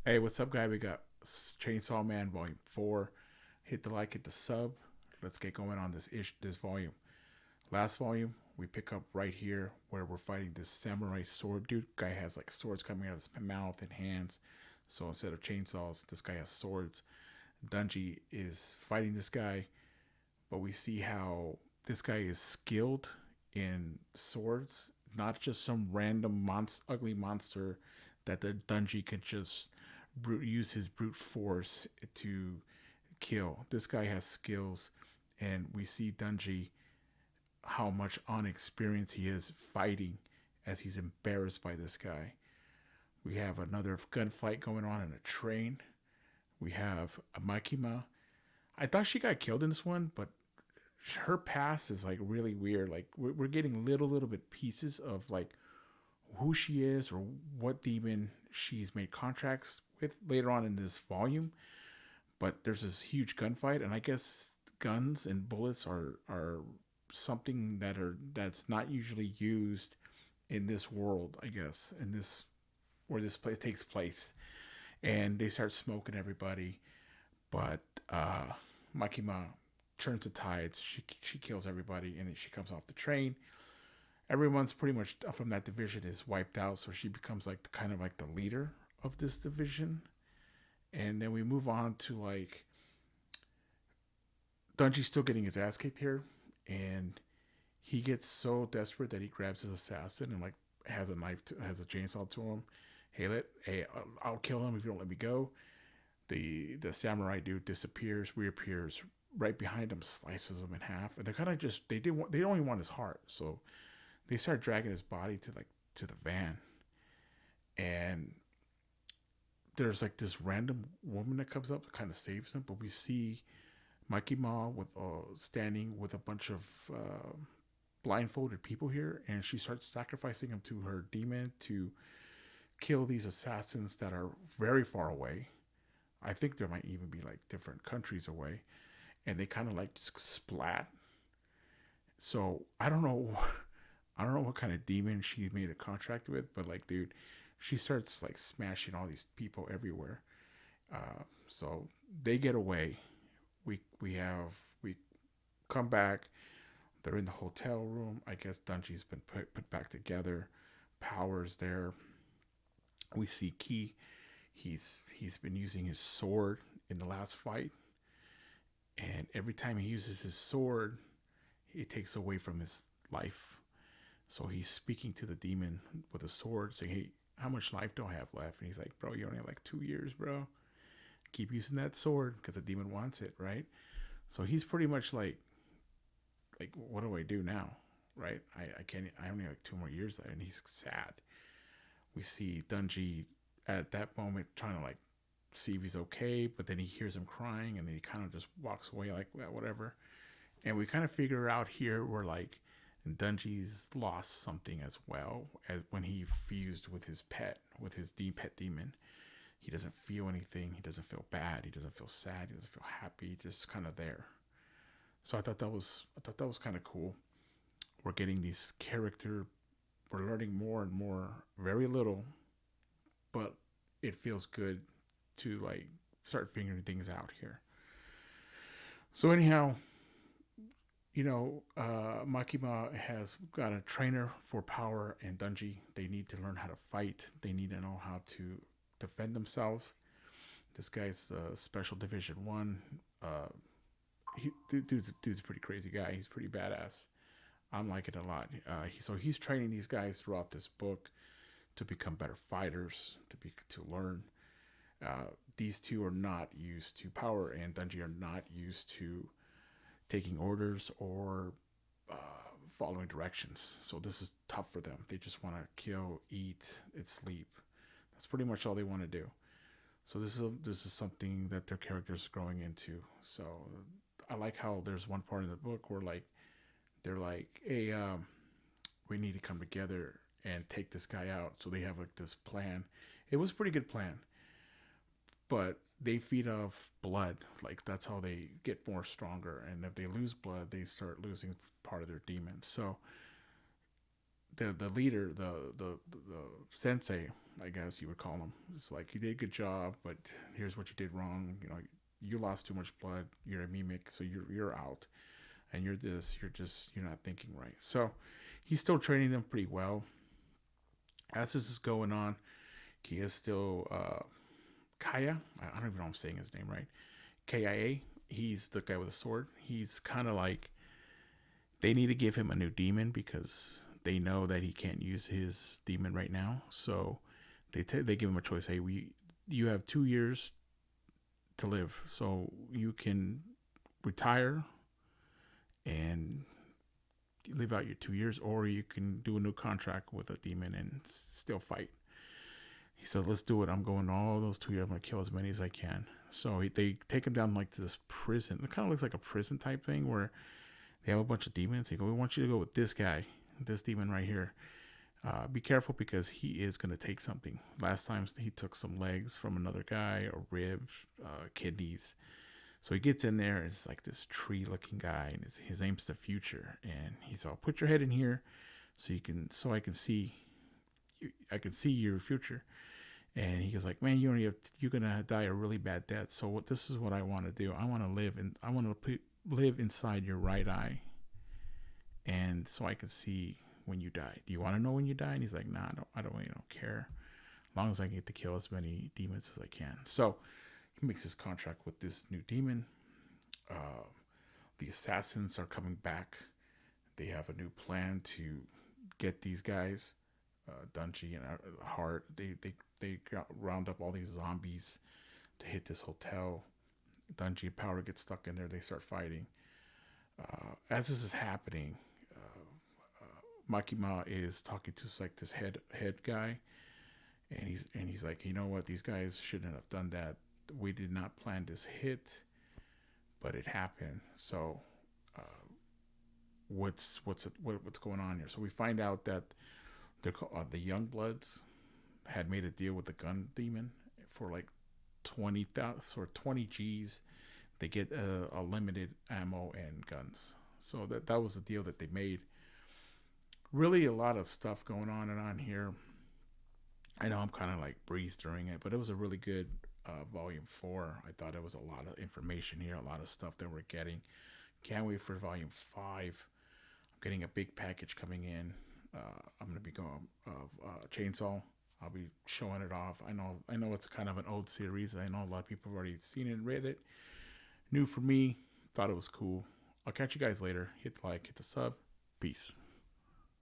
Hey, what's up, guy? We got Chainsaw Man Volume 4. Hit the like, hit the sub. Let's get going on this volume. Last volume, we pick up right here where we're fighting this samurai sword dude. Guy has like swords coming out of his mouth and hands. So instead of chainsaws, this guy has swords. Dungy is fighting this guy, but we see how this guy is skilled in swords, not just some random ugly monster that the Dungy can just use his brute force to kill. This guy has skills, and we see Dungy how much on experience he is fighting as he's embarrassed by this guy. We have another gunfight going on in a train. We have a Makima. I thought she got killed in this one, but her past is like really weird. Like we're getting little bit pieces of like who she is or what demon she's made contracts with later on in this volume. But there's this huge gunfight, and I guess guns and bullets are something that's not usually used in this world. I guess in this where this place takes place, and they start smoking everybody. But Makima turns the tides. She kills everybody, and then she comes off the train. Everyone's pretty much from that division is wiped out, so she becomes like kind of like the leader of this division. And then we move on to like Dungy's still getting his ass kicked here, and he gets so desperate that he grabs his assassin and like has a chainsaw to him. Hey, I'll kill him if you don't let me go. The samurai dude disappears, reappears right behind him, slices him in half, and they're kind of just they only want his heart, so they start dragging his body to the van, and there's like this random woman that comes up that kind of saves him, but we see Mikey Ma with standing with a bunch of blindfolded people here, and she starts sacrificing them to her demon to kill these assassins that are very far away. I think there might even be like different countries away, and they kind of like splat. So I don't know, I don't know what kind of demon she made a contract with, but like, dude, she starts like smashing all these people everywhere. So they get away. We come back. They're in the hotel room. I guess Dungy's been put back together. Power's there. We see Key. He's been using his sword in the last fight, and every time he uses his sword, it takes away from his life. So he's speaking to the demon with a sword, saying, "Hey, how much life do I have left?" And he's like, "Bro, you only have like 2 years, bro. Keep using that sword because the demon wants it, right?" So he's pretty much like, what do I do now, right? I can't. I only have like 2 more years left, and he's sad. We see Dungy at that moment trying to like see if he's okay, but then he hears him crying, and then he kind of just walks away like, well, whatever. And we kind of figure out here where like Dungy's lost something as well as when he fused with his pet, with his pet demon. He doesn't feel anything. He doesn't feel bad. He doesn't feel sad. He doesn't feel happy. Just kind of there. So I thought that was kind of cool. We're getting these character. We're learning more and more. Very little, but it feels good to like start figuring things out here. So anyhow, Makima has got a trainer for Power and Dungy. They need to learn how to fight. They need to know how to defend themselves. This guy's Special Division One. Dude's a pretty crazy guy. He's pretty badass. I'm liking it a lot. So he's training these guys throughout this book to become better fighters, to learn. These two are not used to Power, and Dungy are not used to taking orders or uh, following directions. So this is tough for them. They just want to kill, eat, and sleep. That's pretty much all they want to do. So this is something that their characters are growing into. So I like how there's one part in the book where like they're like, hey, we need to come together and take this guy out. So they have like this plan. It was a pretty good plan, but they feed off blood. Like that's how they get more stronger. And if they lose blood, they start losing part of their demons. So the leader, the sensei, I guess you would call him. It's like you did a good job, but here's what you did wrong. You know, you lost too much blood. You're a mimic, so you're out, and you're this. You're not thinking right. So he's still training them pretty well. As this is going on, he is still Kaya. I don't even know if I'm saying his name right. KIA. He's the guy with the sword. He's kind of like they need to give him a new demon because they know that he can't use his demon right now. So they give him a choice. Hey, you have 2 years to live, so you can retire and live out your 2 years, or you can do a new contract with a demon and still fight. He said, "Let's do it. I'm going all those 2 years. I'm gonna kill as many as I can." So they take him down like to this prison. It kind of looks like a prison type thing where they have a bunch of demons. They go, "We want you to go with this guy, this demon right here. Be careful because he is going to take something." Last time he took some legs from another guy, or ribs, kidneys. So he gets in there. It's like this tree-looking guy, and his name's the Future. And he's all, "Put your head in here, so I can see, I can see your future." And he goes like, "Man, you're gonna die a really bad death. So this is what I want to do. I want to live inside your right eye, and so I can see when you die. Do you want to know when you die?" And he's like, "Nah, I don't really don't care. As long as I get to kill as many demons as I can." So he makes his contract with this new demon. Uh, the assassins are coming back. They have a new plan to get these guys, Dungy and Hart. They round up all these zombies to hit this hotel. Dungy and Power get stuck in there. They start fighting. As this is happening, Makima is talking to like this head guy, and he's like, "You know what? These guys shouldn't have done that. We did not plan this hit, but it happened. So, uh, what's going on here?" So we find out that the young bloods had made a deal with the gun demon for like 20,000 or 20 G's. They get a limited ammo and guns. So that was the deal that they made. Really, a lot of stuff going on and on here. I know I'm kind of like breezed during it, but it was a really good volume 4. I thought it was a lot of information here, a lot of stuff that we're getting. Can't wait for volume 5. I'm getting a big package coming in. I'm gonna be going Chainsaw. I'll be showing it off. I know it's kind of an old series. I know a lot of people have already seen it and read it. New for me. Thought it was cool. I'll catch you guys later. Hit the like, hit the sub. Peace.